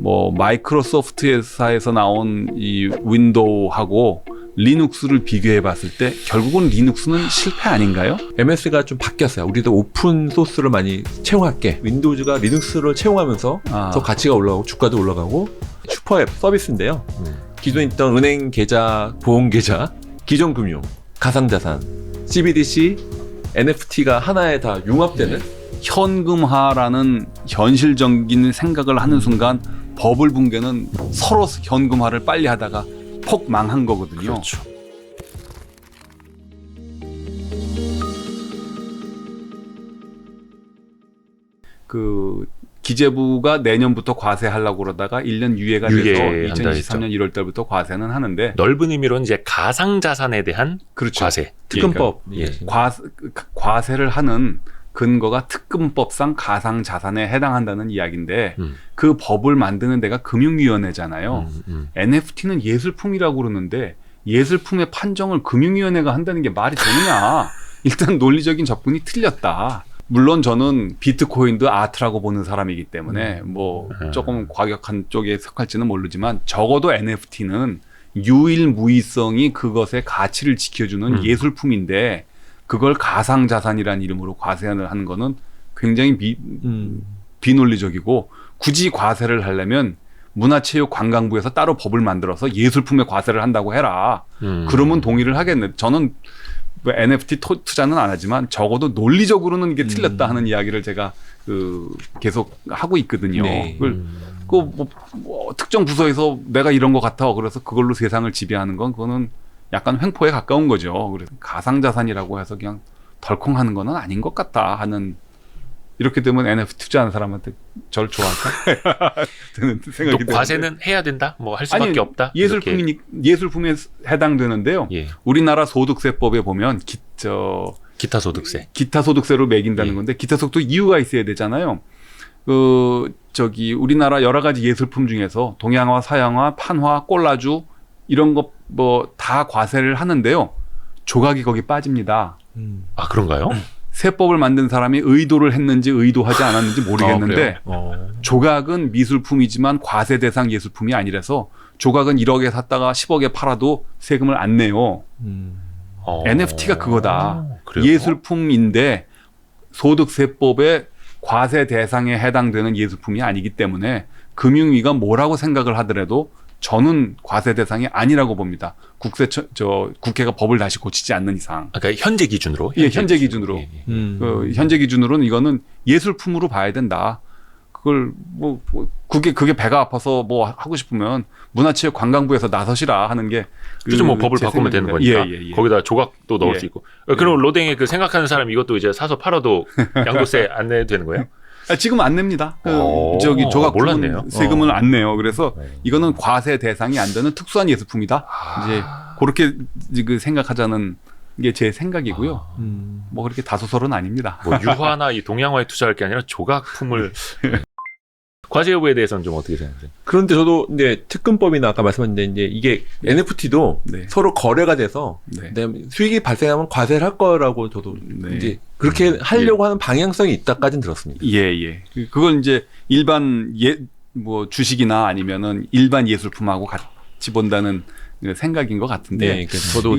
뭐 마이크로소프트 회사에서 나온 이 윈도우하고 리눅스를 비교해 봤을 때 결국은 리눅스는 실패 아닌가요? MS가 좀 바뀌었어요. 우리도 오픈 소스를 많이 채용할게. 윈도우즈가 리눅스를 채용하면서 더 가치가 올라가고 주가도 올라가고 슈퍼앱 서비스인데요. 기존에 있던 은행 계좌, 보험 계좌, 기존 금융, 가상자산, CBDC, NFT가 하나에 다 융합되는 현금화라는 현실적인 생각을 하는 순간 버블 붕괴는 서로 현금화를 빨리 하다가 폭 망한 거거든요. 그렇죠. 그 기재부가 내년부터 과세하려고 그러다가 1년 유예가 돼서 유예한다 2023년 1월 달부터 과세는 하는데 넓은 의미로는 이제 가상자산에 대한 그렇죠. 과세. 특근법. 예. 과세를 하는 근거가 특근법상 가상자산에 해당한다는 이야기인데 그 법을 만드는 데가 금융위원회잖아요. NFT는 예술품이라고 그러는데 예술품의 판정을 금융위원회가 한다는 게 말이 되느냐. 일단 논리적인 접근이 틀렸다. 물론 저는 비트코인도 아트라고 보는 사람이기 때문에 뭐 조금 과격한 쪽에 속할지는 모르지만 적어도 NFT는 유일무이성이 그것의 가치를 지켜주는 예술품인데 그걸 가상자산이라는 이름으로 과세를 하는 거는 굉장히 비논리적이고 굳이 과세를 하려면 문화체육관광부에서 따로 법을 만들어서 예술품에 과세를 한다고 해라. 그러면 동의를 하겠네. 저는 NFT 투자는 안 하지만 적어도 논리적으로는 이게 틀렸다 하는 이야기를 제가 계속 하고 있거든요. 네. 뭐 특정 부서에서 내가 이런 것 같아. 그래서 그걸로 세상을 지배하는 건 그거는 약간 횡포에 가까운 거죠. 그래서 가상자산이라고 해서 그냥 덜컹하는 거는 아닌 것 같다 하는 이렇게 되면 NFT 투자하는 사람한테 저를 좋아할까? 드는 생각이 또 과세는 해야 된다? 뭐 할 수밖에 없다? 예술품에 해당되는데요. 예. 우리나라 소득세법에 보면 기타 소득세. 기타 소득세로 매긴다는 건데 기타 소득도 이유가 있어야 되잖아요. 우리나라 여러 가지 예술품 중에서 동양화, 서양화, 판화, 꼴라주 이런 거 뭐 다 과세를 하는데요. 조각이 거기 빠집니다. 아, 그런가요? 세법을 만든 사람이 의도를 했는지 의도하지 않았는지 모르겠는데 조각은 미술품이지만 과세 대상 예술품이 아니라서 조각은 1억에 샀다가 10억에 팔아도 세금을 안 내요. NFT가 그거다. 그래요? 예술품인데 소득세법의 과세 대상에 해당되는 예술품이 아니기 때문에 금융위가 뭐라고 생각을 하더라도 저는 과세 대상이 아니라고 봅니다. 국회가 법을 다시 고치지 않는 이상. 그러니까 현재 기준으로? 현재 기준으로. 현재 기준으로는 이거는 예술품으로 봐야 된다. 그걸 그게 배가 아파서 뭐 하고 싶으면 문화체육관광부에서 나서시라 하는 게 그죠. 뭐 법을 바꾸면 되는 거니까. 거기다 조각도 넣을 수 있고. 그럼 로댕에 생각하는 사람 이것도 이제 사서 팔아도 양도세 안 내도 되는 거예요? 지금 안 냅니다. 조각 몰랐네요. 세금을 안 내요. 그래서 이거는 과세 대상이 안 되는 특수한 예술품이다. 이제 그렇게 생각하자는 게 제 생각이고요. 뭐 그렇게 다소설은 아닙니다. 뭐 유화나 이 동양화에 투자할 게 아니라 조각품을 과세 여부에 대해서는 좀 어떻게 생각하세요? 그런데 저도 이제 특근법이나 아까 말씀하셨는데 이제 이게 NFT도 서로 거래가 돼서 수익이 발생하면 과세를 할 거라고 저도 이제 그렇게 하려고 하는 방향성이 있다까지는 들었습니다. 예. 그건 이제 일반 뭐 주식이나 아니면은 일반 예술품하고 같이 본다는 생각인 것 같은데 저도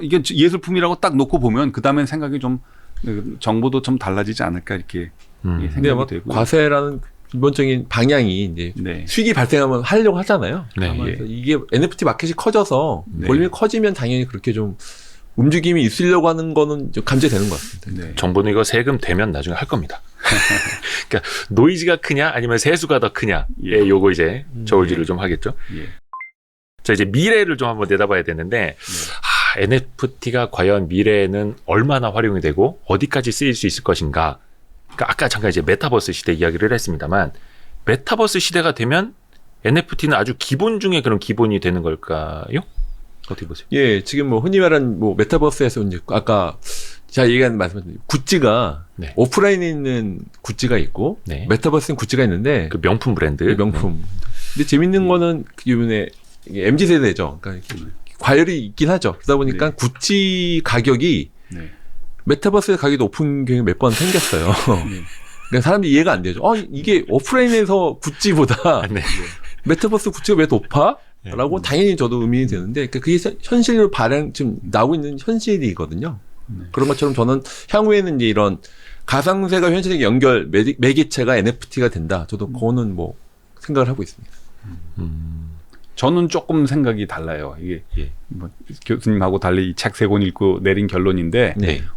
이게 예술품이라고 딱 놓고 보면 그 다음엔 생각이 좀 정보도 좀 달라지지 않을까 이렇게 생각이 되고 과세라는 기본적인 방향이 이제 수익이 발생하면 하려고 하잖아요. 그래서 이게 NFT 마켓이 커져서 볼륨이 커지면 당연히 그렇게 좀 움직임이 있으려고 하는 거는 좀 감지되는 것 같습니다. 정부는 이거 세금 되면 나중에 할 겁니다. 그러니까 노이즈가 크냐 아니면 세수가 더 크냐 요거 이제 저울질을 좀 하겠죠. 자, 이제 미래를 좀 한번 내다봐야 되는데 NFT가 과연 미래에는 얼마나 활용이 되고 어디까지 쓰일 수 있을 것인가. 그러니까 아까 잠깐 이제 메타버스 시대 이야기를 했습니다만 메타버스 시대가 되면 NFT는 아주 기본 중에 그런 기본이 되는 걸까요? 어떻게 보세요? 예, 지금 뭐 흔히 말하는 뭐 메타버스에서 이제 아까 제가 얘기한 말씀드린 굿즈가 오프라인에 있는 굿즈가 있고 메타버스는 굿즈가 있는데 그 명품 브랜드 명품. 근데 재밌는 거는 이번에 MZ 세대죠. 그러니까 과열이 있긴 하죠. 그러다 보니까 굿즈 가격이 메타버스 가격이 높은 경우가 몇 번 생겼어요. 그러니까 사람들이 이해가 안 되죠. 이게 오프라인에서 굿즈보다 네. 메타버스 굿즈가 왜 높아? 라고 당연히 저도 의문이 드는데 그게 현실로 지금 나오고 있는 현실이거든요. 그런 것처럼 저는 향후에는 이제 이런 가상세가 현실의 연결 매개체가 NFT가 된다. 저도 그거는 뭐 생각을 하고 있습니다. 저는 조금 생각이 달라요. 이게 뭐 교수님하고 달리 이 책 세 권 읽고 내린 결론인데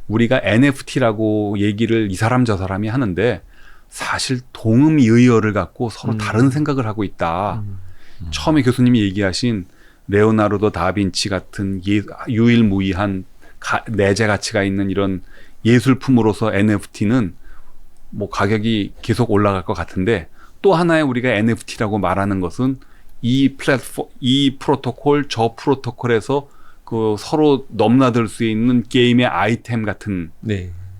우리가 NFT라고 얘기를 이 사람 저 사람이 하는데 사실 동음이의어를 갖고 서로 다른 생각을 하고 있다. 처음에 교수님이 얘기하신 레오나르도 다빈치 같은 유일무이한 내재 가치가 있는 이런 예술품으로서 NFT는 뭐 가격이 계속 올라갈 것 같은데 또 하나의 우리가 NFT라고 말하는 것은 이 프로토콜 저 프로토콜에서 그 서로 넘나들 수 있는 게임의 아이템 같은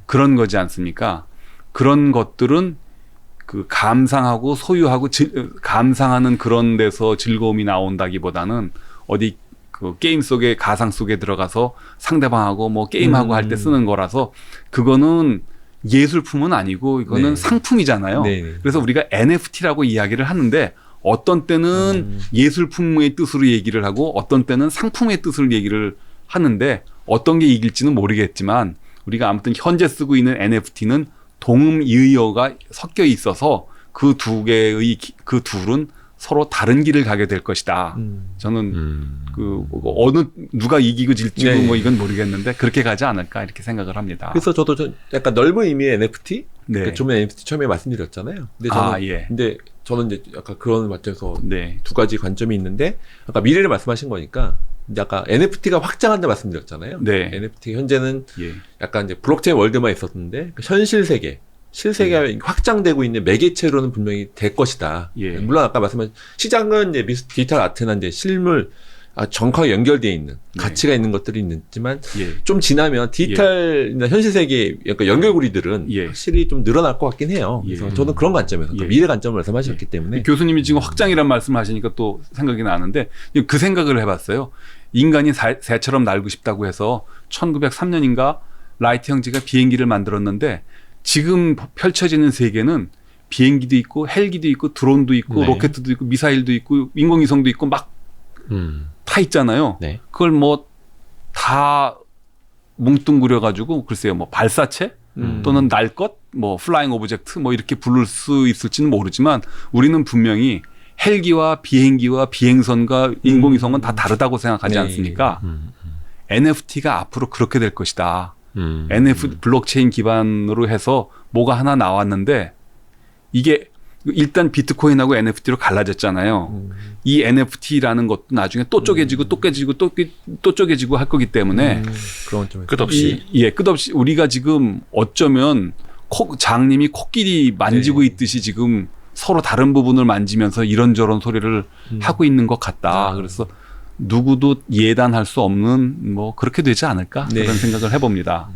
그런 거지 않습니까? 그런 것들은 그 감상하고 소유하고 감상하는 그런 데서 즐거움이 나온다기보다는 어디 그 게임 속에 가상 속에 들어가서 상대방하고 뭐 게임하고 할 때 쓰는 거라서 그거는 예술품은 아니고 이거는 상품이잖아요. 그래서 우리가 NFT라고 이야기를 하는데 어떤 때는 예술품의 뜻으로 얘기를 하고 어떤 때는 상품의 뜻으로 얘기를 하는데 어떤 게 이길지는 모르겠지만 우리가 아무튼 현재 쓰고 있는 NFT는 동음이의어가 섞여 있어서 그 두 개의 그 둘은 서로 다른 길을 가게 될 것이다. 저는 누가 이기고 질지고 뭐 이건 모르겠는데 그렇게 가지 않을까 이렇게 생각을 합니다. 그래서 저도 약간 넓은 의미의 NFT, 그러니까 좀 NFT 처음에 말씀드렸잖아요. 근데 저는 근데 저는 이제 약간 그런 관점에서 두 가지 관점이 있는데 아까 미래를 말씀하신 거니까 이제 아까 NFT가 확장한다 말씀드렸잖아요. NFT 현재는 약간 이제 블록체인 월드만 있었는데 현실 세계 실세계가 확장되고 있는 매개체로는 분명히 될 것이다. 물론 아까 말씀하신 시장은 이제 디지털 아트나 이제 실물 정확하게 연결되어 있는 가치가 있는 것들이 있지만 좀 지나면 디지털이나 현실 세계 약간 연결고리들은 확실히 좀 늘어날 것 같긴 해요. 그래서 저는 그런 관점에서 미래 관점을 말씀하셨기 때문에 교수님이 지금 확장이란 말씀을 하시니까 또 생각이 나는데 그 생각을 해봤어요. 인간이 새처럼 날고 싶다고 해서 1903년인가 라이트 형제가 비행기를 만들었는데 지금 펼쳐지는 세계는 비행기도 있고 헬기도 있고 드론도 있고 로켓도 있고 미사일도 있고 인공위성도 있고 막 다 있잖아요. 그걸 뭐 다 뭉뚱그려 가지고 글쎄요 뭐 발사체 또는 날 것 뭐 플라잉 오브젝트 뭐 이렇게 부를 수 있을지는 모르지만 우리는 분명히 헬기와 비행기와 비행선과 인공위성은 다 다르다고 생각하지 않습니까? NFT가 앞으로 그렇게 될 것이다. NFT 블록체인 기반으로 해서 뭐가 하나 나왔는데 이게 일단 비트코인하고 NFT로 갈라졌잖아요. 이 NFT라는 것도 나중에 또 쪼개지고 또 깨지고 또 쪼개지고 할 거기 때문에 그런 좀 끝없이 끝없이 우리가 지금 어쩌면 장님이 코끼리 만지고 있듯이 지금 서로 다른 부분을 만지면서 이런저런 소리를 하고 있는 것 같다. 그래서 누구도 예단할 수 없는 뭐 그렇게 되지 않을까 그런 생각을 해봅니다.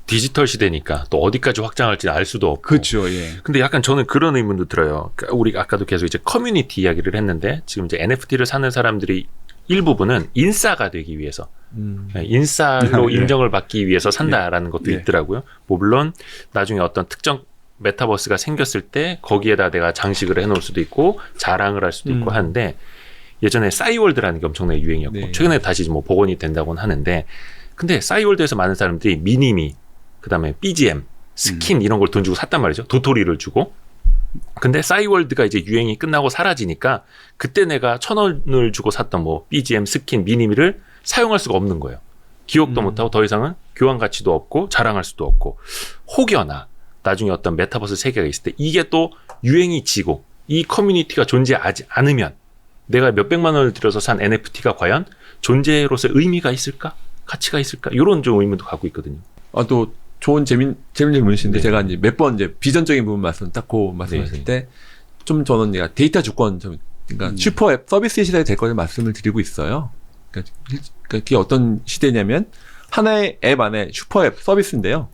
디지털 시대니까 또 어디까지 확장할지 알 수도 없고. 그렇죠. 근데 약간 저는 그런 의문도 들어요. 그러니까 우리가 아까도 계속 이제 커뮤니티 이야기를 했는데 지금 이제 NFT를 사는 사람들이 일부분은 인싸가 되기 위해서 인싸로 인정을 받기 위해서 산다라는 것도 있더라고요. 뭐 물론 나중에 어떤 특정 메타버스가 생겼을 때 거기에다 내가 장식을 해놓을 수도 있고 자랑을 할 수도 있고 하는데 예전에 싸이월드라는 게 엄청나게 유행이었고 최근에 다시 뭐 복원이 된다고는 하는데 근데 싸이월드에서 많은 사람들이 미니미 그다음에 BGM, 스킨 이런 걸 돈 주고 샀단 말이죠. 도토리를 주고. 근데 싸이월드가 이제 유행이 끝나고 사라지니까 그때 내가 1,000원을 주고 샀던 뭐 BGM, 스킨, 미니미를 사용할 수가 없는 거예요. 기억도 못하고 더 이상은 교환 가치도 없고 자랑할 수도 없고 혹여나 나중에 어떤 메타버스 세계가 있을 때 이게 또 유행이 지고 이 커뮤니티가 존재하지 않으면 내가 몇백만 원을 들여서 산 NFT가 과연 존재로서 의미가 있을까? 가치가 있을까? 이런 좀 의문도 갖고 있거든요. 또 좋은 재밌는 질문이신데 제가 이제 몇 번 이제 비전적인 부분 말씀하실 때 좀 저는 데이터 주권 그러니까 슈퍼 앱 서비스 시대가 될 거를 말씀을 드리고 있어요. 그러니까 그게 어떤 시대냐면 하나의 앱 안에 슈퍼 앱 서비스인데요.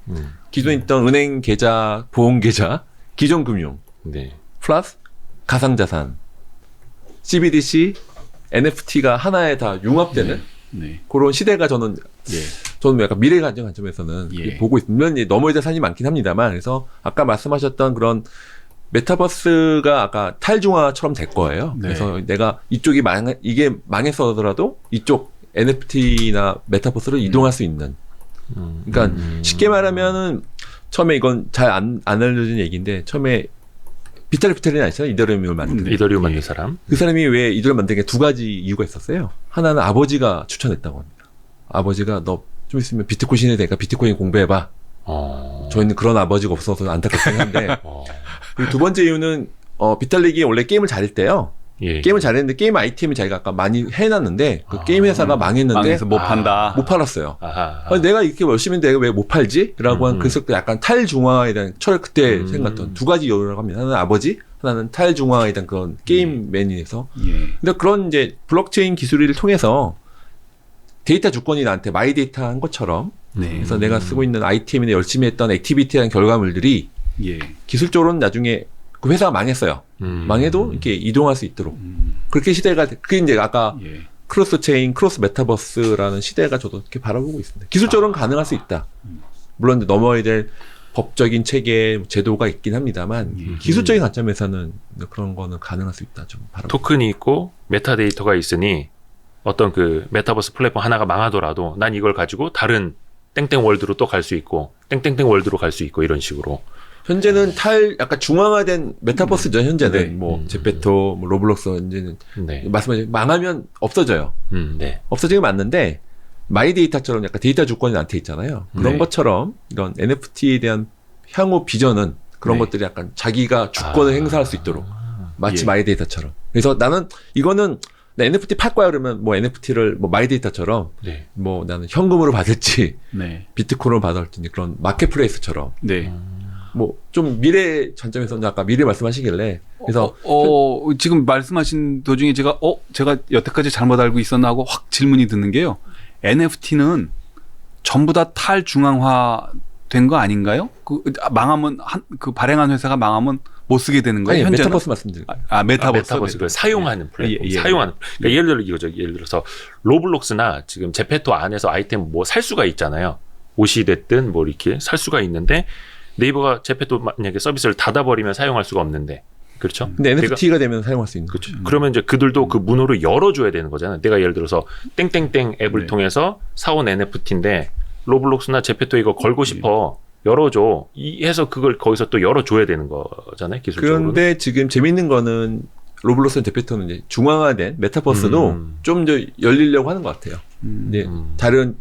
기존에 있던 은행 계좌, 보험 계좌, 기존 금융, 플러스 가상자산, CBDC, NFT가 하나에 다 융합되는 그런 시대가 저는 저는 약간 미래 관점에서는 예. 보고 있으면 넘어야 될 산이 많긴 합니다만, 그래서 아까 말씀하셨던 그런 메타버스가 아까 탈중화처럼 될 거예요. 네. 그래서 내가 이쪽이 이게 망했어더라도 이쪽 NFT나 메타버스로 이동할 수 있는. 그러니까 쉽게 말하면은 처음에 이건 잘 안 알려진 얘기인데, 처음에 비탈이 아시잖아요. 이더리움을 만든. 이더리움 만든 사람. 그 사람이 왜 이더리움 만든 게 두 가지 이유가 있었어요. 하나는 아버지가 추천했다고 합니다. 아버지가 너 좀 있으면 비트코인이 되니까 비트코인 공부해봐. 저희는 그런 아버지가 없어서 안타깝긴 한데. 그리고 두 번째 이유는 비탈릭이 원래 게임을 잘할 때요. 예. 게임을 잘했는데 게임 아이템을 자기가 아까 많이 해놨는데 그 게임 회사가 망했는데 망해서 못 판다. 못 팔았어요. 아하. 내가 이렇게 열심히 했는데 내가 왜 못 팔지? 라고 한 그래서 약간 탈중화에 대한 그때 생각했던 두 가지 이유라고 합니다. 하나는 아버지, 하나는 탈중화에 대한 그런 게임 매니에서. 예. 근데 그런 이제 블록체인 기술을 통해서 데이터 주권이 나한테 마이 데이터 한 것처럼, 네. 그래서 내가 쓰고 있는 아이템이나 열심히 했던 액티비티에 대한 결과물들이 예. 기술적으로는 나중에 그 회사가 망했어요. 망해도 이렇게 이동할 수 있도록. 그렇게 시대가, 그게 이제 아까 예. 크로스 체인, 크로스 메타버스라는 시대가 저도 이렇게 바라보고 있습니다. 기술적으로는 가능할 수 있다. 물론 이제 넘어야 될 법적인 체계, 제도가 있긴 합니다만, 기술적인 관점에서는 그런 거는 가능할 수 있다. 좀 바라보고. 토큰이 있고 메타데이터가 있으니 어떤 그 메타버스 플랫폼 하나가 망하더라도 난 이걸 가지고 다른 땡땡 월드로 또 갈 수 있고 땡땡땡 월드로 갈 수 있고 이런 식으로. 현재는 약간 중앙화된 메타버스죠, 현재는. 네. 뭐, 제페토, 뭐, 로블록스, 이제는. 네. 말씀하신, 망하면 없어져요. 네. 없어지면 맞는데, 마이 데이터처럼 약간 데이터 주권이 나한테 있잖아요. 그런 네. 것처럼, 이런 NFT에 대한 향후 비전은 그런 네. 것들이 약간 자기가 주권을 행사할 수 있도록. 마치 예. 마이 데이터처럼. 그래서 나는, 이거는, 나 NFT 팔 거야 그러면 뭐 NFT를 뭐 마이 데이터처럼, 네. 뭐 나는 현금으로 받을지, 네. 비트코인으로 받을지, 그런 마켓플레이스처럼. 네. 뭐 좀 미래 관점에서 아까 미래 말씀하시길래 그래서 지금 말씀하신 도중에 제가 여태까지 잘못 알고 있었나 하고 확 질문이 드는 게요. NFT는 전부 다 탈중앙화 된 거 아닌가요? 망하면 그 발행한 회사가 망하면 못 쓰게 되는 거예요. 아니, 현재는? 메타버스 말씀드리고. 메타버스를 사용하는 플랫폼, 사용하는. 그러니까 예를 들어 이거죠. 예를 들어서 로블록스나 지금 제페토 안에서 아이템 뭐 살 수가 있잖아요. 옷이 됐든 뭐 이렇게 살 수가 있는데 네이버가 제페토 만약에 서비스를 닫아버리면 사용할 수가 없는데, 그렇죠? 근데 NFT가 되면 사용할 수 있는 거죠. 그러면 이제 그들도 그 문호를 열어줘야 되는 거잖아요. 내가 예를 들어서 땡땡땡 앱을 통해서 사온 NFT인데 로블록스나 제페토 이거 걸고 싶어. 열어줘. 해서 그걸 거기서 또 열어줘야 되는 거잖아요. 기술적으로. 그런데 지금 재밌는 거는 로블록스나 제페토는 이제 중앙화된 메타버스도 좀 더 열리려고 하는 것 같아요. 이제 다른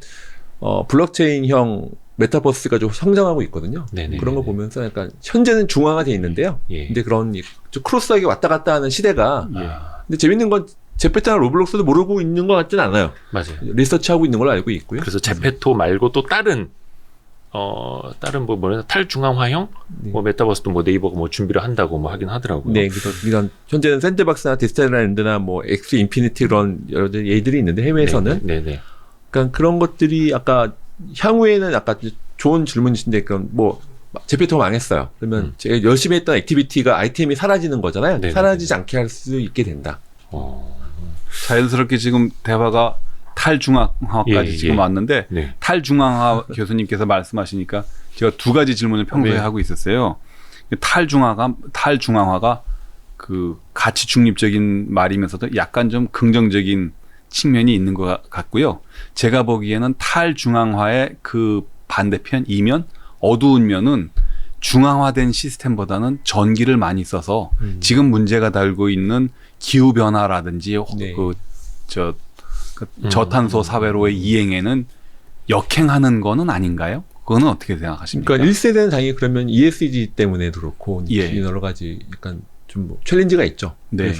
블록체인형 메타버스가 좀 성장하고 있거든요. 네네. 그런 거 보면서 약간 현재는 중앙화돼 있는데요. 예. 근데 그런 좀 크로스하게 왔다 갔다 하는 시대가. 근데 재밌는 건 제페토나 로블록스도 모르고 있는 것 같지는 않아요. 맞아요. 리서치하고 있는 걸로 알고 있고요. 그래서 제페토 말고 또 다른 탈중앙화형 뭐 메타버스도 뭐 네이버가 뭐 준비를 한다고 뭐 하긴 하더라고요. 네, 그래서 이런 현재는 샌드박스나 디지털랜드나 뭐 엑스 인피니티 그런 여러 예들이 있는데 해외에서는 네네. 그러니까 그런 것들이 아까 향후에는 아까 좋은 질문이신데 그럼 뭐 제페토가 망했어요. 그러면 제가 열심히 했던 액티비티가 아이템이 사라지는 거잖아요. 네네. 사라지지 않게 할 수 있게 된다. 자연스럽게 지금 대화가 탈중앙화까지 지금 왔는데 네. 탈중앙화 교수님께서 말씀하시니까 제가 두 가지 질문을 평소에 하고 있었어요. 탈중앙화가 그 가치 중립적인 말이면서도 약간 좀 긍정적인 측면이 있는 것 같고요. 제가 보기에는 탈중앙화의 그 반대편 이면 어두운 면은 중앙화된 시스템보다는 전기를 많이 써서 지금 문제가 달고 있는 기후 변화라든지 네. 저탄소 사회로의 이행에는 역행하는 거는 아닌가요? 그거는 어떻게 생각하십니까? 그러니까 1세대는 당연히 그러면 ESG 때문에도 그렇고 예. 여러 가지 약간 좀 뭐 챌린지가 있죠. 네.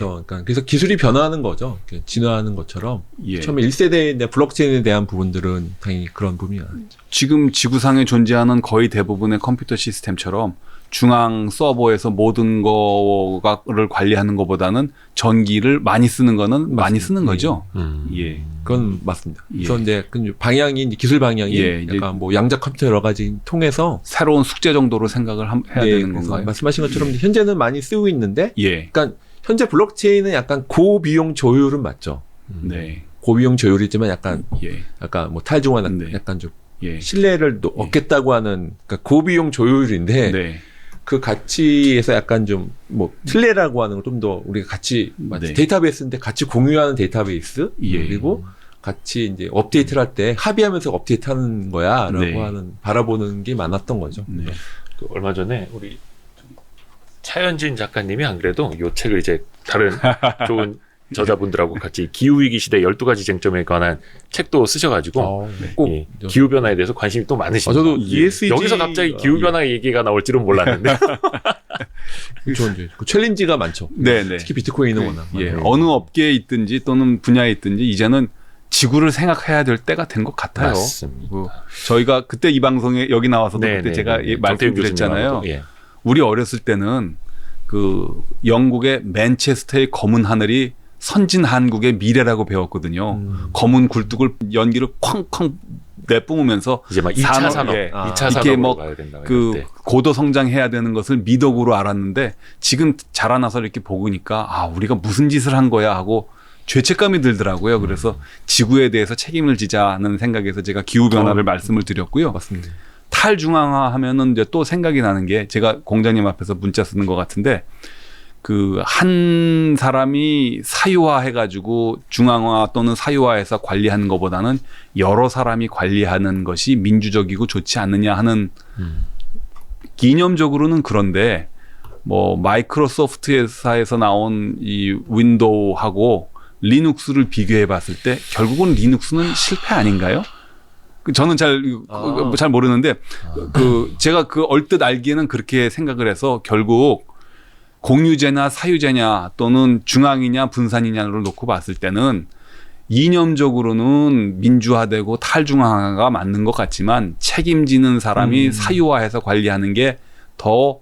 그래서 기술이 변화하는 거죠. 진화하는 것처럼 예. 처음에 1세대의 블록체인에 대한 부분들은 당연히 그런 부분이 아니죠. 지금 지구상에 존재하는 거의 대부분의 컴퓨터 시스템처럼 중앙 서버에서 모든 거를 관리하는 것보다는 전기를 많이 쓰는 거는 맞습니다. 많이 쓰는 거죠. 예. 그건 맞습니다. 예. 그래서 이제 기술 방향이 예, 약간 뭐 양자 컴퓨터 여러 가지 통해서 새로운 숙제 정도로 생각을 해야 되는 건가요? 말씀하신 것처럼 현재는 많이 쓰고 있는데, 예. 그러니까 현재 블록체인은 약간 고비용 조율은 맞죠. 네. 고비용 조율이지만 약간 예. 약간 뭐 탈중화나 네. 약간 좀 예. 신뢰를 얻겠다고 하는 그러니까 고비용 조율인데 네. 그 가치에서 약간 좀 뭐 신뢰라고 하는 걸 좀 더 우리가 같이 네. 데이터베이스인데 같이 공유하는 데이터베이스 예. 그리고 같이 이제 업데이트를 할 때 합의하면서 업데이트하는 거야라고 네. 하는 바라보는 게 많았던 거죠. 네. 그 얼마 전에 우리 차현진 작가님이 안 그래도 이 책을 이제 다른 좋은 저자분들하고 같이 기후위기 시대 12가지 쟁점에 관한 책도 쓰셔가지고 꼭 기후변화에 대해서 관심이 또 많으십니다. 저도 ESG 여기서 갑자기 기후변화 얘기가 나올 줄은 몰랐는데 좋은 그 챌린지가 많죠. 네네. 특히 비트코인은 워낙 예. 많아요. 어느 업계에 있든지 또는 분야에 있든지 이제는 지구를 생각해야 될 때가 된 것 같아요. 맞습니다. 저희가 그때 이 방송에 여기 나와서도 네, 그때 네, 제가 네. 말씀드렸잖아요. 예. 우리 어렸을 때는 그 영국의 맨체스터의 검은 하늘이 선진 한국의 미래라고 배웠거든요. 검은 굴뚝을 연기를 쾅쾅 내뿜으면서 이제 막 2차 산업, 예. 2차 이게 산업으로 뭐 가야 된다. 그 고도 성장해야 되는 것을 미덕으로 알았는데 지금 자라나서 이렇게 보니까 아 우리가 무슨 짓을 한 거야 하고 죄책감이 들더라고요. 그래서 지구에 대해서 책임을 지자는 생각에서 제가 기후 변화를 말씀을 드렸고요. 맞습니다. 탈중앙화 하면은 이제 또 생각이 나는 게 제가 공장님 앞에서 문자 쓰는 것 같은데 그 한 사람이 사유화 해가지고 중앙화 또는 사유화해서 관리하는 것보다는 여러 사람이 관리하는 것이 민주적이고 좋지 않느냐 하는 개념적으로는 그런데 뭐 마이크로소프트 회사에서 나온 이 윈도우하고 리눅스를 비교해 봤을 때 결국은 리눅스는 실패 아닌가요? 저는 잘 모르는데 그 제가 그 얼뜻 알기에는 그렇게 생각을 해서 결국 공유제나 사유제냐 또는 중앙이냐 분산이냐를 놓고 봤을 때는 이념적으로는 민주화되고 탈중앙화가 맞는 것 같지만 책임지는 사람이 사유화해서 관리하는 게 더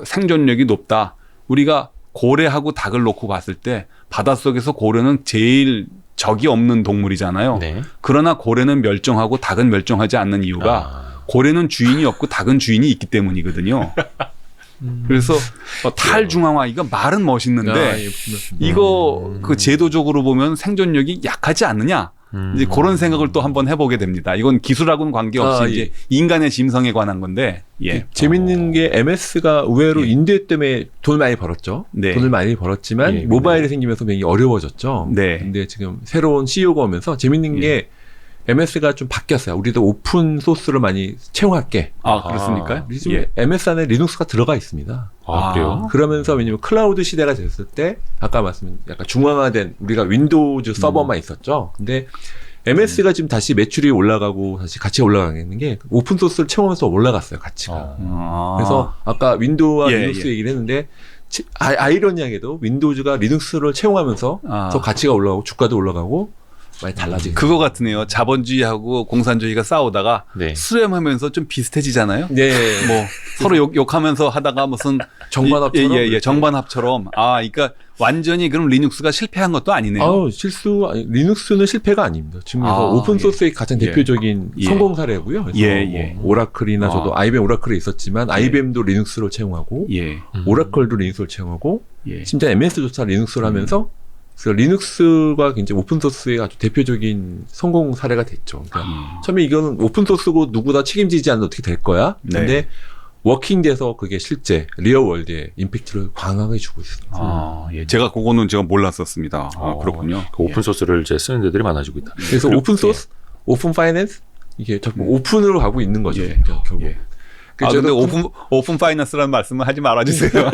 생존력이 높다. 우리가 고래하고 닭을 놓고 봤을 때 바닷속에서 고래는 제일 적이 없는 동물이잖아요. 네. 그러나 고래는 멸종하고 닭은 멸종하지 않는 이유가 고래는 주인이 없고 닭은 주인이 있기 때문이거든요. 그래서 탈중앙화 이거 말은 멋있는데 이거 그 제도적으로 보면 생존력이 약하지 않느냐 이제 그런 생각을 또 한번 해보게 됩니다. 이건 기술하고는 관계없이 이제 인간의 짐승에 관한 건데 재밌는 게 MS가 의외로 인대 때문에 돈을 많이 벌었죠. 네. 돈을 많이 벌었지만 모바일이 생기면서 굉장히 어려워졌죠. 네. 근데 지금 새로운 CEO가 오면서 재밌는 게 MS가 좀 바뀌었어요. 우리도 오픈 소스를 많이 채용할게. 아, 그렇습니까? 지금 MS 안에 리눅스가 들어가 있습니다. 아, 그래요? 그러면서 왜냐면 클라우드 시대가 됐을 때 아까 말씀드린 약간 중앙화된 우리가 윈도우즈 서버만 있었죠. 근데 MS가 지금 다시 매출이 올라가고 다시 가치가 올라가는 게 오픈 소스를 채우면서 올라갔어요. 가치가. 그래서 아까 윈도우와 리눅스 얘기를 했는데 아이러니하게도 윈도우즈가 리눅스를 채용하면서 더 가치가 올라가고 주가도 올라가고 많이 달라지죠. 그거 같으네요. 자본주의하고 공산주의가 싸우다가 수렴하면서 좀 비슷해지잖아요. 네. 뭐 서로 욕하면서 하다가 무슨 정반합처럼. 정반합처럼. 아, 그러니까 완전히 그럼 리눅스가 실패한 것도 아니네요. 리눅스는 실패가 아닙니다. 지금 오픈 소스의 가장 대표적인 성공 사례고요. 그래서 뭐 오라클이나 저도 IBM 오라클에 있었지만 IBM도 리눅스로 채용하고 오라클도 리눅스로 채용하고 심지어 MS조차 리눅스를 하면서 그래서 리눅스가 굉장히 오픈소스의 아주 대표적인 성공 사례가 됐죠. 그러니까 처음에 이거는 오픈소스고 누구나 책임지지 않는데 어떻게 될 거야? 근데 워킹돼서 그게 실제 리얼월드에 임팩트를 강하게 주고 있습니다. 제가 그거는 제가 몰랐었습니다. 그렇군요. 그 오픈소스를 이제 쓰는 데들이 많아지고 있다. 그래서 오픈소스, 오픈 파이낸스 이게 자꾸 오픈으로 가고 있는 거죠. 결국. 근데 오픈 파이낸스라는 말씀을 하지 말아주세요.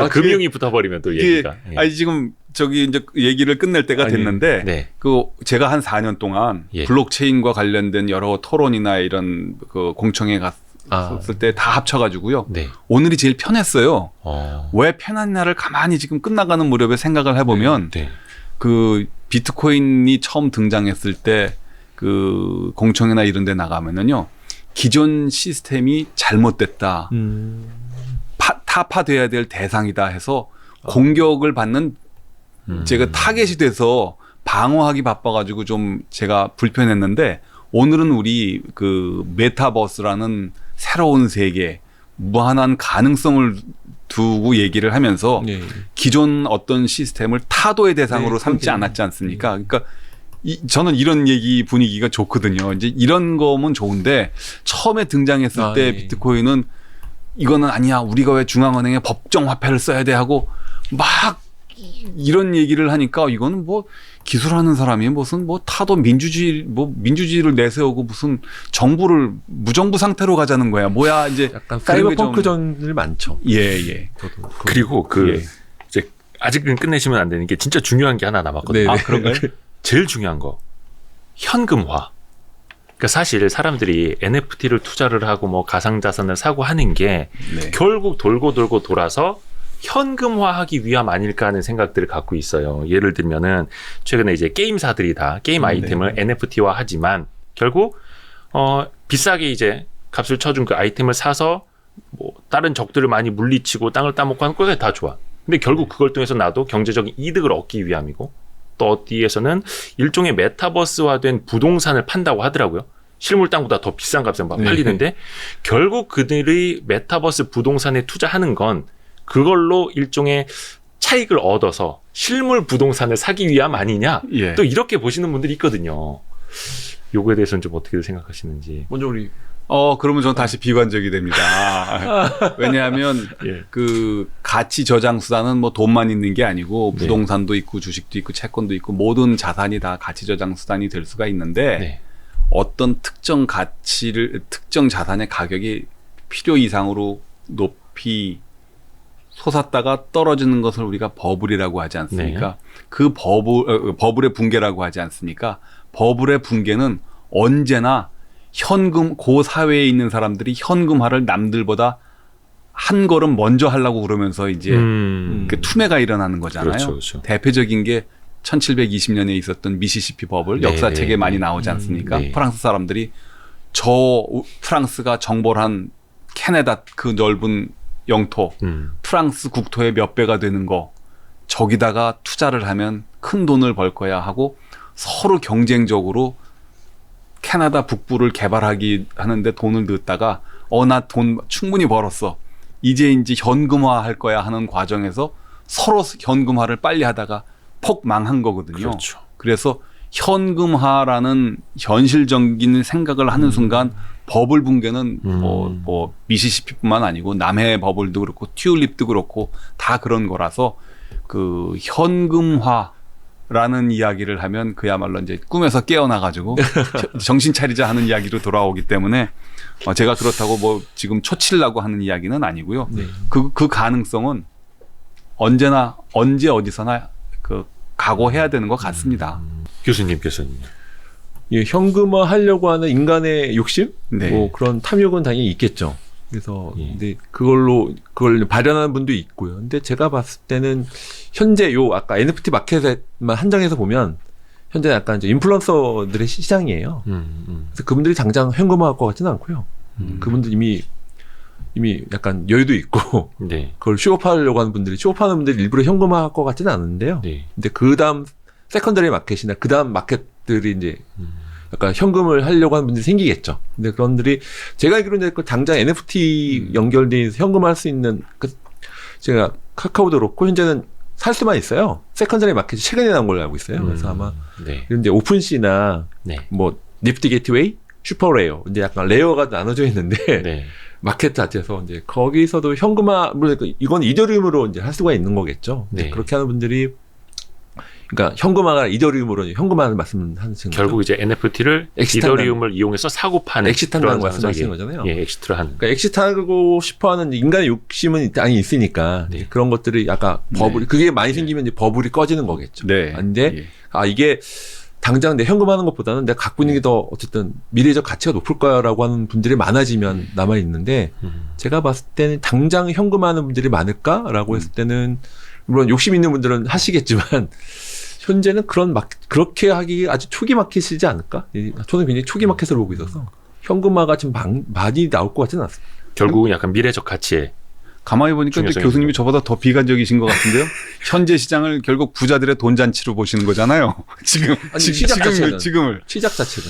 금융이 붙어버리면 또 얘기가. 아니 지금 저기 이제 얘기를 끝낼 때가 됐는데 그 제가 한 4년 동안 블록체인과 관련된 여러 토론이나 이런 그 공청회 갔을 때 다 합쳐가지고요. 오늘이 제일 편했어요. 왜 편했냐를 가만히 지금 끝나가는 무렵에 생각을 해보면 그 비트코인이 처음 등장했을 때 그 공청회나 이런 데 나가면은요. 기존 시스템이 잘못됐다. 타파돼야 될 대상이다 해서 공격을 받는 제가 타겟이 돼서 방어하기 바빠가지고 좀 제가 불편했는데 오늘은 우리 그 메타버스라는 새로운 세계, 무한한 가능성을 두고 얘기를 하면서 기존 어떤 시스템을 타도의 대상으로 삼지 않았지 않습니까? 그러니까 저는 이런 얘기 분위기가 좋거든요. 이제 이런 거면 좋은데 처음에 등장했을 때 비트코인은 이거는 아니야. 우리가 왜 중앙은행에 법정 화폐를 써야 돼 하고 막 이런 얘기를 하니까 이거는 뭐 기술하는 사람이 무슨 뭐 타도 민주주의를 내세우고 무슨 정부를 무정부 상태로 가자는 거야. 뭐야 이제 약간 사이버펑크전을 많죠. 예. 그리고 이제 아직은 끝내시면 안 되는 게 진짜 중요한 게 하나 남았거든요. 아, 그런가요? 제일 중요한 거 현금화. 그러니까 사실 사람들이 NFT를 투자를 하고 뭐 가상자산을 사고 하는 게 결국 돌고 돌아서 현금화하기 위함 아닐까 하는 생각들을 갖고 있어요. 예를 들면은 최근에 이제 게임사들이 다 게임 아이템을 NFT화 하지만 결국 비싸게 이제 값을 쳐준 그 아이템을 사서 뭐 다른 적들을 많이 물리치고 땅을 따먹고 하는 거 다 좋아. 근데 결국 그걸 통해서 나도 경제적인 이득을 얻기 위함이고 또 어디에서는 일종의 메타버스화된 부동산을 판다고 하더라고요. 실물 땅보다 더 비싼 값에 막 팔리는데 결국 그들이 메타버스 부동산에 투자하는 건 그걸로 일종의 차익을 얻어서 실물 부동산을 사기 위함 아니냐? 또 이렇게 보시는 분들이 있거든요. 요거에 대해서는 좀 어떻게 생각하시는지. 먼저 우리 그러면 저는 다시 비관적이 됩니다. 왜냐하면 그 가치 저장 수단은 뭐 돈만 있는 게 아니고 부동산도 있고 주식도 있고 채권도 있고 모든 자산이 다 가치 저장 수단이 될 수가 있는데 어떤 특정 자산의 가격이 필요 이상으로 높이 솟았다가 떨어지는 것을 우리가 버블이라고 하지 않습니까? 그 버블의 붕괴라고 하지 않습니까? 버블의 붕괴는 언제나 그 사회에 있는 사람들이 현금화를 남들보다 한 걸음 먼저 하려고 그러면서 이제 그 투매가 일어나는 거잖아요. 그렇죠. 대표적인 게 1720년에 있었던 미시시피 버블 역사책에 많이 나오지 않습니까? 프랑스 사람들이 프랑스가 정벌한 캐나다 그 넓은 영토, 프랑스 국토의 몇 배가 되는 거 저기다가 투자를 하면 큰 돈을 벌 거야 하고 서로 경쟁적으로 캐나다 북부를 개발하기 하는데 돈을 넣었다가 나 돈 충분히 벌었어. 이제 현금화 할 거야 하는 과정에서 서로 현금화를 빨리 하다가 폭 망한 거거든요. 그렇죠. 그래서 현금화라는 현실적인 생각을 하는 순간 버블 붕괴는 뭐 미시시피뿐만 아니고 남해 버블도 그렇고 튤립도 그렇고 다 그런 거라서 그 현금화라는 이야기를 하면 그야말로 이제 꿈에서 깨어나가지고 정신 차리자 하는 이야기로 돌아오기 때문에 제가 그렇다고 뭐 지금 초치려고 하는 이야기는 아니고요. 그 가능성은 언제나 언제 어디서나 그 각오해야 되는 것 같습니다. 교수님. 현금화 하려고 하는 인간의 욕심? 뭐 그런 탐욕은 당연히 있겠죠. 그래서 근데 그걸 발현하는 분도 있고요. 근데 제가 봤을 때는 현재 아까 NFT 마켓에만 한정해서 보면 현재 약간 이제 인플루언서들의 시장이에요. 그래서 그분들이 당장 현금화할 것 같지는 않고요. 그분들 이미 약간 여유도 있고 그걸 쇼업하려고 하는 분들이 쇼업하는 분들이 일부러 현금화할 것 같지는 않은데요. 근데 그 다음 세컨더리 마켓이나 그 다음 마켓들이 이제 약간 현금을 하려고 하는 분들이 생기겠죠. 근데 그런들이 제가 알기로는 당장 NFT 연결돼 현금화할 수 있는 제가 카카오도 그렇고 현재는 살 수만 있어요. 세컨더리 마켓이 최근에 나온 걸로 알고 있어요. 그래서 아마 이런데 오픈시나 뭐 니프티 게이트웨이, 슈퍼레어 이제 약간 레어가 나눠져 있는데 마켓 자체에서 이제 거기서도 현금화 물론 이건 이더리움으로 이제 할 수가 있는 거겠죠. 그렇게 하는 분들이 그러니까 현금화가 이더리움으로 현금화를 말씀하는 결국 이제 NFT를 이더리움을 이용해서 사고 파는 엑시트한다는 말씀하시는 거잖아요. 엑시트를 하는. 그러니까 엑시트하고 싶어하는 인간의 욕심은 당연히 있으니까 그런 것들이 약간 버블이 그게 많이 생기면 이제 버블이 꺼지는 거겠죠. 근데 이게 당장 내 현금하는 것보다는 내가 갖고 있는 게 더 어쨌든 미래적 가치가 높을 거야라고 하는 분들이 많아지면 남아 있는데 제가 봤을 때는 당장 현금하는 분들이 많을까라고 했을 때는 물론 욕심 있는 분들은 하시겠지만 현재는 그렇게 하기 아주 초기 마켓이지 않을까? 저는 굉장히 초기 마켓으로 보고 있어서 현금화가 지금 많이 나올 것 같지는 않습니다. 결국은 약간 미래적 가치에 가만히 보니까 교수님이 저보다 더 비관적이신 것 같은데요. 현재 시장을 결국 부자들의 돈잔치로 보시는 거잖아요. 지금을 시작 자체가.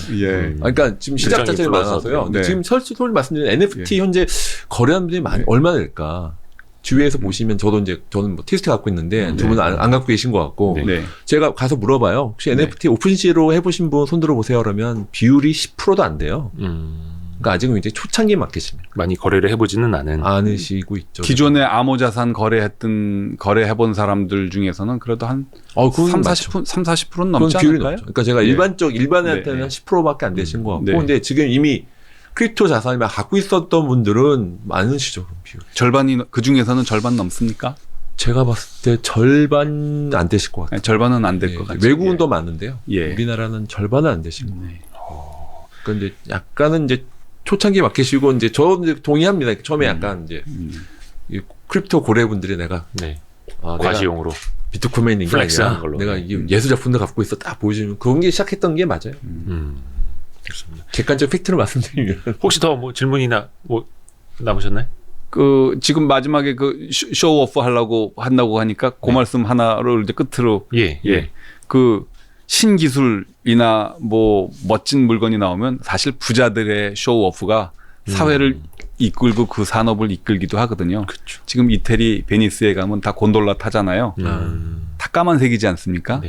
그러니까 지금 시작 자체가 많아서요. 지금 솔직히 말씀드리면 NFT 현재 거래하는 분들이 얼마나 될까? 주위에서 보시면 저는 뭐 티스트 갖고 있는데 두 분은 안 갖고 계신 것 같고 네. 제가 가서 물어봐요. 혹시 NFT 오픈시로 해보신 분 손들어 보세요. 그러면 비율이 10%도 안 돼요. 그러니까 아직은 이제 초창기 마켓입니다. 많이 거래를 해보지는 않으시고 있죠. 기존에 암호자산 거래해본 사람들 중에서는 그래도 한 30-40%는 넘지 않을까요? 그러니까 제가 일반인한테는 한 10%밖에 안 되신 것 같고 근데 지금 이미 크립토 자산을 막 갖고 있었던 분들은 많으시죠. 그럼 비율. 절반이 그 중에서는 절반 넘습니까? 제가 봤을 때 절반 안 되실 것 같아요. 절반은 안 될 것 같아요. 외국은 더 많은데요. 우리나라는 절반은 안 되신 것 같아요. 그러니까 이제 약간은 이제 초창기 마켓이고 이제 저 동의합니다. 처음에 약간 이제 이 크립토 고래분들이 내가 과시용으로 비트코인인 게 플렉스하는 아니라 걸로. 내가 이 예술 작품도 갖고 있어 딱 보여주면 그런 게 시작했던 게 맞아요. 좋습니다. 객관적 팩트를 말씀드리면 혹시 더 뭐 질문이나 뭐 남으셨나요? 지금 마지막에 쇼오프 한다고 하니까 그 말씀 하나를 이제 끝으로 그 신기술이나 뭐 멋진 물건이 나오면 사실 부자들의 쇼오프가 사회를 이끌고 그 산업을 이끌기도 하거든요. 그쵸. 지금 이태리 베니스에 가면 다 곤돌라 타잖아요. 다 까만색이지 않습니까?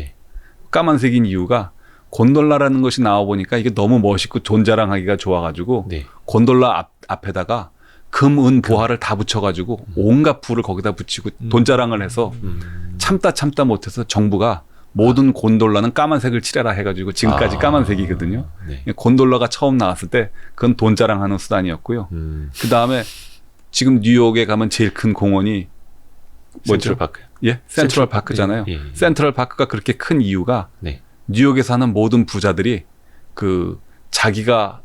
까만색인 이유가 곤돌라라는 것이 나와 보니까 이게 너무 멋있고 돈 자랑하기가 좋아가지고 곤돌라 앞에다가 금, 은, 보화를 다 붙여가지고 온갖 부를 거기다 붙이고 돈 자랑을 해서 참다 못해서 정부가 모든 곤돌라는 까만색을 칠해라 해가지고 지금까지 까만색이거든요. 곤돌라가 처음 나왔을 때 그건 돈 자랑하는 수단이었고요. 그 다음에 지금 뉴욕에 가면 제일 큰 공원이 뭐죠? 센트럴 파크. 센트럴 파크잖아요. 센트럴 파크가 그렇게 큰 이유가 뉴욕에 사는 모든 부자들이 자기가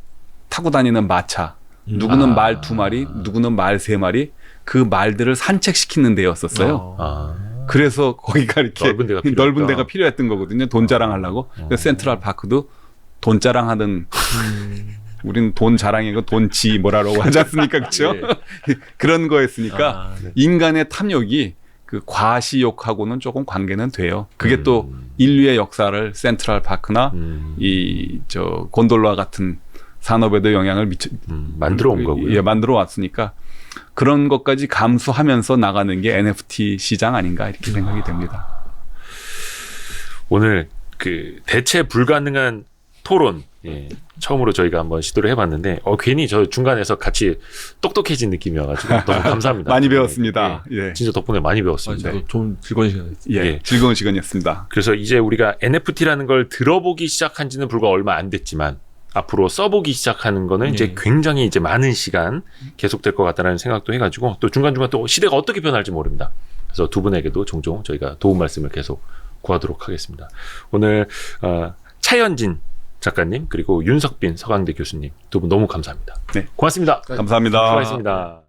타고 다니는 마차, 누구는 말 2마리, 누구는 말 3마리, 그 말들을 산책시키는 데였었어요. 그래서 거기가 이렇게 넓은 데가 필요했던 거거든요. 돈 자랑하려고. 그래서 센트럴 파크도 돈 자랑하던 우리는 돈 자랑이고 돈지 뭐라고 하지 않습니까? 그렇죠? 그런 거였으니까 인간의 탐욕이 그 과시욕하고는 조금 관계는 돼요. 그게 또 인류의 역사를 센트럴 파크나 곤돌라 같은 산업에도 영향을 만들어 온 거고요. 만들어 왔으니까 그런 것까지 감수하면서 나가는 게 NFT 시장 아닌가 이렇게 생각이 됩니다. 오늘 대체 불가능한 토론 처음으로 저희가 한번 시도를 해봤는데 괜히 저 중간에서 같이 똑똑해진 느낌이어가지고 너무 감사합니다. 많이 배웠습니다. 진짜 덕분에 많이 배웠습니다. 좀 즐거운 시간이었습니다. 즐거운 시간이었습니다. 그래서 이제 우리가 NFT라는 걸 들어보기 시작한 지는 불과 얼마 안 됐지만 앞으로 써보기 시작하는 거는 이제 굉장히 이제 많은 시간 계속될 것 같다는 생각도 해가지고 또 중간중간 또 시대가 어떻게 변할지 모릅니다. 그래서 두 분에게도 종종 저희가 도움 말씀을 계속 구하도록 하겠습니다. 오늘 차현진 작가님 그리고 윤석빈 서강대 교수님 두 분 너무 감사합니다. 네, 고맙습니다. 감사합니다. 수고하셨습니다.